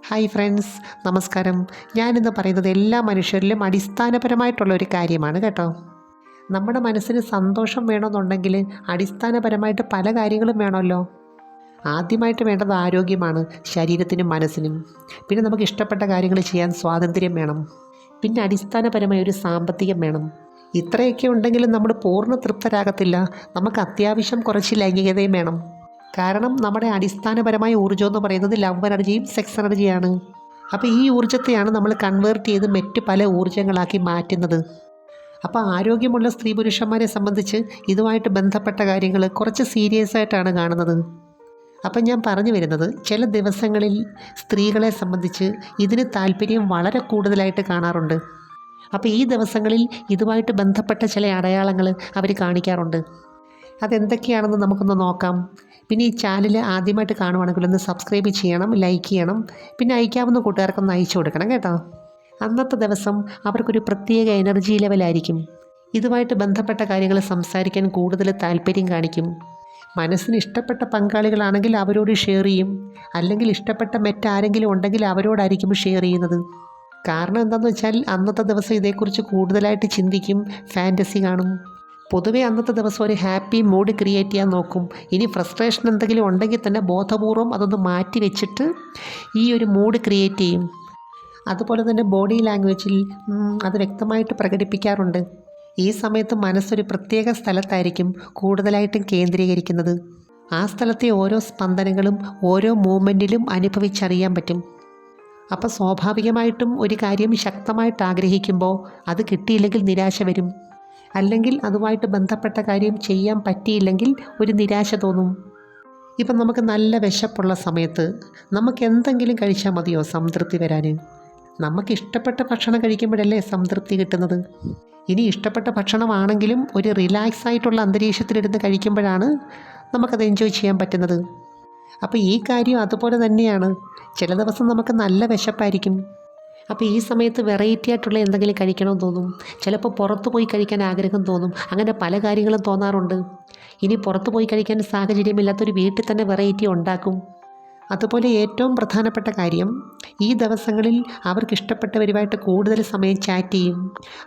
Hi friends, നമസ്കാരം. ഞാനിന്ന് പറയുന്നത് എല്ലാ മനുഷ്യരിലും അടിസ്ഥാനപരമായിട്ടുള്ള ഒരു കാര്യമാണ് കേട്ടോ. നമ്മുടെ മനസ്സിന് സന്തോഷം വേണമെന്നുണ്ടെങ്കിൽ അടിസ്ഥാനപരമായിട്ട് പല കാര്യങ്ങളും വേണമല്ലോ. ആദ്യമായിട്ട് വേണ്ടത് ആരോഗ്യമാണ്, ശരീരത്തിനും മനസ്സിനും. പിന്നെ നമുക്ക് ഇഷ്ടപ്പെട്ട കാര്യങ്ങൾ ചെയ്യാൻ സ്വാതന്ത്ര്യം വേണം. പിന്നെ അടിസ്ഥാനപരമായ ഒരു സാമ്പത്തികം വേണം. ഇത്രയൊക്കെ ഉണ്ടെങ്കിലും നമ്മൾ പൂർണ്ണ തൃപ്തരാകത്തില്ല. നമുക്ക് അത്യാവശ്യം കുറച്ച് ലൈംഗികതയും വേണം. കാരണം നമ്മുടെ അടിസ്ഥാനപരമായ ഊർജ്ജം എന്ന് പറയുന്നത് ലവ് എനർജിയും സെക്സ് എനർജിയാണ്. അപ്പോൾ ഈ ഊർജ്ജത്തെയാണ് നമ്മൾ കൺവേർട്ട് ചെയ്ത് മറ്റ് പല ഊർജ്ജങ്ങളാക്കി മാറ്റുന്നത്. അപ്പോൾ ആരോഗ്യമുള്ള സ്ത്രീ പുരുഷന്മാരെ സംബന്ധിച്ച് ഇതുമായിട്ട് ബന്ധപ്പെട്ട കാര്യങ്ങൾ കുറച്ച് സീരിയസ് ആയിട്ടാണ് കാണുന്നത്. അപ്പം ഞാൻ പറഞ്ഞു വരുന്നത്, ചില ദിവസങ്ങളിൽ സ്ത്രീകളെ സംബന്ധിച്ച് ഇതിന് താല്പര്യം വളരെ കൂടുതലായിട്ട് കാണാറുണ്ട്. അപ്പോൾ ഈ ദിവസങ്ങളിൽ ഇതുമായിട്ട് ബന്ധപ്പെട്ട ചില അടയാളങ്ങൾ അവർ കാണിക്കാറുണ്ട്. അതെന്തൊക്കെയാണെന്ന് നമുക്കൊന്ന് നോക്കാം. പിന്നെ ഈ ചാനൽ ആദ്യമായിട്ട് കാണുവാണെങ്കിൽ ഒന്ന് സബ്സ്ക്രൈബ് ചെയ്യണം, ലൈക്ക് ചെയ്യണം. പിന്നെ അയക്കാവുന്ന കൂട്ടുകാർക്കൊന്ന് അയച്ചു കൊടുക്കണം കേട്ടോ. അന്നത്തെ ദിവസം അവർക്കൊരു പ്രത്യേക എനർജി ലെവലായിരിക്കും. ഇതുമായിട്ട് ബന്ധപ്പെട്ട കാര്യങ്ങൾ സംസാരിക്കാൻ കൂടുതൽ താല്പര്യം കാണിക്കും. മനസ്സിന് ഇഷ്ടപ്പെട്ട പങ്കാളികളാണെങ്കിൽ അവരോട് ഷെയർ ചെയ്യും. അല്ലെങ്കിൽ ഇഷ്ടപ്പെട്ട മറ്റാരെങ്കിലും ഉണ്ടെങ്കിൽ അവരോടായിരിക്കും ഷെയർ ചെയ്യുന്നത്. കാരണം എന്താണെന്ന് വെച്ചാൽ അന്നത്തെ ദിവസം ഇതേക്കുറിച്ച് കൂടുതലായിട്ട് ചിന്തിക്കും, ഫാൻറ്റസി കാണും. പൊതുവെ അന്നത്തെ ദിവസം ഒരു ഹാപ്പി മൂഡ് ക്രിയേറ്റ് ചെയ്യാൻ നോക്കും. ഇനി ഫ്രസ്ട്രേഷൻ എന്തെങ്കിലും ഉണ്ടെങ്കിൽ തന്നെ ബോധപൂർവം അതൊന്ന് മാറ്റി വെച്ചിട്ട് ഈ ഒരു മൂഡ് ക്രിയേറ്റ് ചെയ്യും. അതുപോലെ തന്നെ ബോഡി ലാംഗ്വേജിൽ അത് വ്യക്തമായിട്ട് പ്രകടിപ്പിക്കാറുണ്ട്. ഈ സമയത്ത് മനസ്സൊരു പ്രത്യേക സ്ഥലത്തായിരിക്കും കൂടുതലായിട്ടും കേന്ദ്രീകരിക്കുന്നത്. ആ സ്ഥലത്തെ ഓരോ സ്പന്ദനങ്ങളും ഓരോ മൂവ്മെൻറ്റിലും അനുഭവിച്ചറിയാൻ പറ്റും. അപ്പോൾ സ്വാഭാവികമായിട്ടും ഒരു കാര്യം ശക്തമായിട്ട് ആഗ്രഹിക്കുമ്പോൾ അത് കിട്ടിയില്ലെങ്കിൽ നിരാശ വരും. അല്ലെങ്കിൽ അതുമായിട്ട് ബന്ധപ്പെട്ട കാര്യം ചെയ്യാൻ പറ്റിയില്ലെങ്കിൽ ഒരു നിരാശ തോന്നും. ഇപ്പം നമുക്ക് നല്ല വിശപ്പുള്ള സമയത്ത് നമുക്ക് എന്തെങ്കിലും കഴിച്ചാൽ മതിയോ സംതൃപ്തി വരാൻ? നമുക്ക് ഇഷ്ടപ്പെട്ട ഭക്ഷണം കഴിക്കുമ്പോഴല്ലേ സംതൃപ്തി കിട്ടുന്നത്. ഇനി ഇഷ്ടപ്പെട്ട ഭക്ഷണമാണെങ്കിലും ഒരു റിലാക്സ് ആയിട്ടുള്ള അന്തരീക്ഷത്തിലിരുന്ന് കഴിക്കുമ്പോഴാണ് നമുക്കത് എൻജോയ് ചെയ്യാൻ പറ്റുന്നത്. അപ്പോൾ ഈ കാര്യം അതുപോലെ തന്നെയാണ്. ചില ദിവസം നമുക്ക് നല്ല വിശപ്പായിരിക്കും. അപ്പോൾ ഈ സമയത്ത് വെറൈറ്റി ആയിട്ടുള്ള എന്തെങ്കിലും കഴിക്കണമെന്ന് തോന്നും. ചിലപ്പോൾ പുറത്ത് പോയി കഴിക്കാൻ ആഗ്രഹം തോന്നും. അങ്ങനെ പല കാര്യങ്ങളും തോന്നാറുണ്ട്. ഇനി പുറത്ത് പോയി കഴിക്കാൻ സാഹചര്യമില്ലാത്തൊരു വീട്ടിൽ തന്നെ വെറൈറ്റി ഉണ്ടാക്കും. അതുപോലെ ഏറ്റവും പ്രധാനപ്പെട്ട കാര്യം, ഈ ദിവസങ്ങളിൽ അവർക്ക് ഇഷ്ടപ്പെട്ടവരുമായിട്ട് കൂടുതൽ സമയം ചാറ്റ് ചെയ്യും.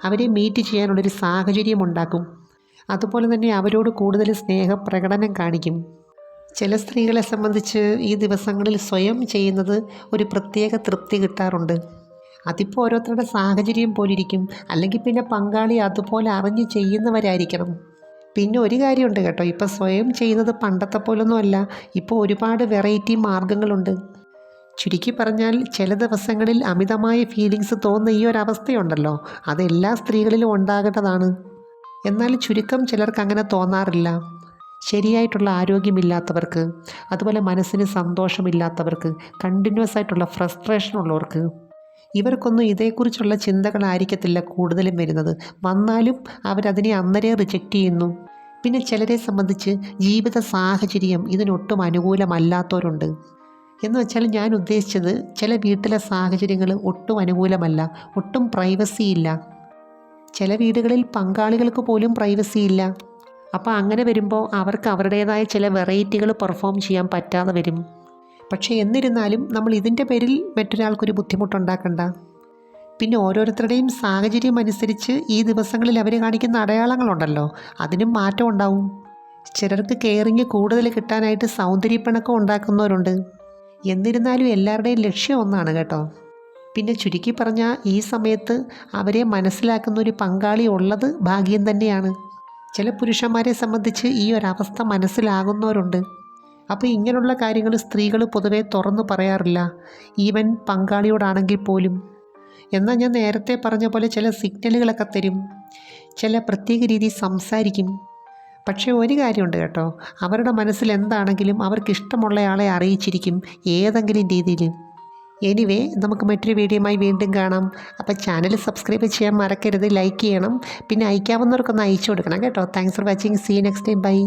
അവരെ മീറ്റ് ചെയ്യാനുള്ളൊരു സാഹചര്യം ഉണ്ടാക്കും. അതുപോലെ തന്നെ അവരോട് കൂടുതൽ സ്നേഹപ്രകടനം കാണിക്കും. ചില സ്ത്രീകളെ സംബന്ധിച്ച് ഈ ദിവസങ്ങളിൽ സ്വയം ചെയ്യുന്നത് ഒരു പ്രത്യേക തൃപ്തി കിട്ടാറുണ്ട്. അതിപ്പോൾ ഓരോരുത്തരുടെ സാഹചര്യം പോലിരിക്കും. അല്ലെങ്കിൽ പിന്നെ പങ്കാളി അതുപോലെ അറിഞ്ഞ് ചെയ്യുന്നവരായിരിക്കണം. പിന്നെ ഒരു കാര്യമുണ്ട് കേട്ടോ, ഇപ്പോൾ സ്വയം ചെയ്യുന്നത് പണ്ടത്തെ പോലൊന്നും അല്ല. ഇപ്പോൾ ഒരുപാട് വെറൈറ്റി മാർഗങ്ങളുണ്ട്. ചുരുക്കി പറഞ്ഞാൽ ചില ദിവസങ്ങളിൽ അമിതമായ ഫീലിങ്സ് തോന്നുന്ന ഈ ഒരവസ്ഥയുണ്ടല്ലോ, അത് എല്ലാ സ്ത്രീകളിലും ഉണ്ടാകേണ്ടതാണ്. എന്നാൽ ചുരുക്കം ചിലർക്ക് അങ്ങനെ തോന്നാറില്ല. ശരിയായിട്ടുള്ള ആരോഗ്യമില്ലാത്തവർക്ക്, അതുപോലെ മനസ്സിന് സന്തോഷമില്ലാത്തവർക്ക്, കണ്ടിന്യൂസ് ആയിട്ടുള്ള ഫ്രസ്ട്രേഷൻ ഉള്ളവർക്ക്, ഇവർക്കൊന്നും ഇതേക്കുറിച്ചുള്ള ചിന്തകളായിരിക്കത്തില്ല കൂടുതലും വരുന്നത്. വന്നാലും അവരതിനെ അന്നേരം റിജക്റ്റ് ചെയ്യുന്നു. പിന്നെ ചിലരെ സംബന്ധിച്ച് ജീവിത സാഹചര്യം ഇതിനൊട്ടും അനുകൂലമല്ലാത്തവരുണ്ട്. എന്ന് വെച്ചാൽ ഞാൻ ഉദ്ദേശിച്ചത്, ചില വീട്ടിലെ സാഹചര്യങ്ങൾ ഒട്ടും അനുകൂലമല്ല, ഒട്ടും പ്രൈവസി ഇല്ല. ചില വീടുകളിൽ പങ്കാളികൾക്ക് പോലും പ്രൈവസി ഇല്ല. അപ്പോൾ അങ്ങനെ വരുമ്പോൾ അവർക്ക് അവരുടേതായ ചില വെറൈറ്റികൾ പെർഫോം ചെയ്യാൻ പറ്റാതെ വരും. പക്ഷേ എന്നിരുന്നാലും നമ്മൾ ഇതിൻ്റെ പേരിൽ മറ്റൊരാൾക്കൊരു ബുദ്ധിമുട്ടുണ്ടാക്കണ്ട. പിന്നെ ഓരോരുത്തരുടെയും സാഹചര്യം അനുസരിച്ച് ഈ ദിവസങ്ങളിൽ അവർ കാണിക്കുന്ന അടയാളങ്ങളുണ്ടല്ലോ, അതിനും മാറ്റം ഉണ്ടാവും. ചിലർക്ക് കെയറിങ് കൂടുതൽ കിട്ടാനായിട്ട് സൗന്ദര്യപ്പിണക്കം ഉണ്ടാക്കുന്നവരുണ്ട്. എന്നിരുന്നാലും എല്ലാവരുടെയും ലക്ഷ്യം ഒന്നാണ് കേട്ടോ. പിന്നെ ചുരുക്കി പറഞ്ഞാൽ ഈ സമയത്ത് അവരെ മനസ്സിലാക്കുന്ന ഒരു പങ്കാളി ഉള്ളത് ഭാഗ്യം തന്നെയാണ്. ചില പുരുഷന്മാരെ സംബന്ധിച്ച് ഈ ഒരവസ്ഥ മനസ്സിലാകുന്നവരുണ്ട്. അപ്പോൾ ഇങ്ങനെയുള്ള കാര്യങ്ങൾ സ്ത്രീകൾ പൊതുവെ തുറന്നു പറയാറില്ല, ഈവൻ പങ്കാളിയോടാണെങ്കിൽ പോലും. എന്നാൽ ഞാൻ നേരത്തെ പറഞ്ഞ പോലെ ചില സിഗ്നലുകളൊക്കെ തരും, ചില പ്രത്യേക രീതിയിൽ സംസാരിക്കും. പക്ഷേ ഒരു കാര്യമുണ്ട് കേട്ടോ, അവരുടെ മനസ്സിൽ എന്താണെങ്കിലും അവർക്കിഷ്ടമുള്ളയാളെ അറിയിച്ചിരിക്കും ഏതെങ്കിലും രീതിയിൽ. എനിവേ, നമുക്ക് മറ്റൊരു വീഡിയോയുമായി വീണ്ടും കാണാം. അപ്പോൾ ചാനൽ സബ്സ്ക്രൈബ് ചെയ്യാൻ മറക്കരുത്, ലൈക്ക് ചെയ്യണം. പിന്നെ അയക്കാവുന്നവർക്കൊന്ന് അയച്ചു കൊടുക്കണം കേട്ടോ. Thanks for watching. See you next time. By.